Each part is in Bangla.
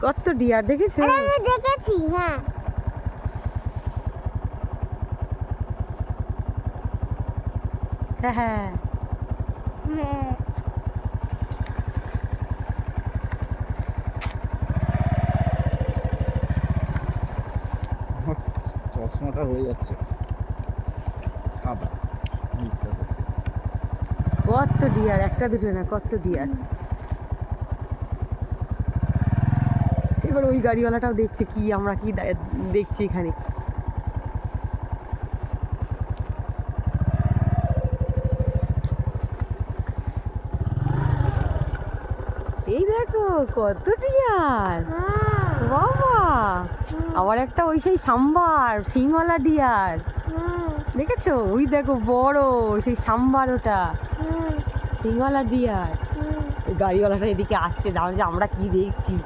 কত ডিয়ার দেখেছো? আমি দেখেছি। হ্যাঁ হ্যাঁ হ্যাঁ। হ্যাঁ চশমাটা হয়ে যাচ্ছে সাদা। কত ডিয়ার, একটা দুটো না, কত ডিয়ার। এবার ওই গাড়িওয়ালাটাও দেখছে কি আমরা কি দেখছি এখানে। এই দেখো কত ডিয়ার বাবা। আবার একটা ওই সেই সাম্বার সিংওয়ালা ডিয়ার দেখেছো? ওই দেখো বড় সেই সাম্বার, ওটা সিংওয়ালা ডিয়ার। ওই গাড়িওয়ালাটা এদিকে আসছে, দাও যে আমরা কি দেখছি।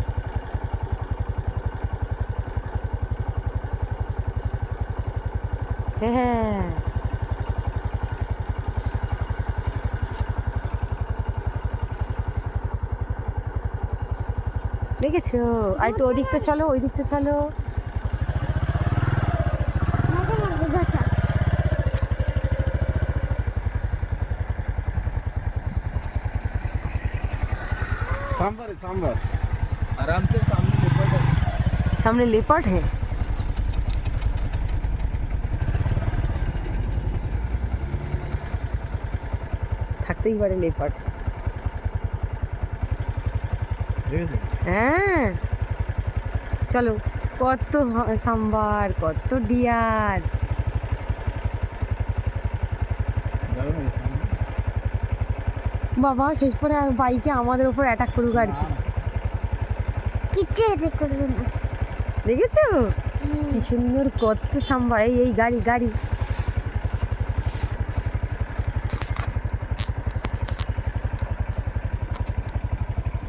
হ্যাঁ দেখেছো? আর একটু ওদিকটা চলো, ওই দিকটা চলো। सांबर है सांबर आराम से सामने लेपर्ड है। सामने लेपर्ड है। থাকতেই পারে লেপার্ড। হ্যাঁ চলো, কত সাম্বার, কত ডিয়ার। বাবা শেষ পরে বাইকে আমাদের উপর অ্যাটাক করুক আর কি। কিচ্ছু এসে করবে না। দেখেছো কি সুন্দর কত সাম্বার। এই গাড়ি গাড়ি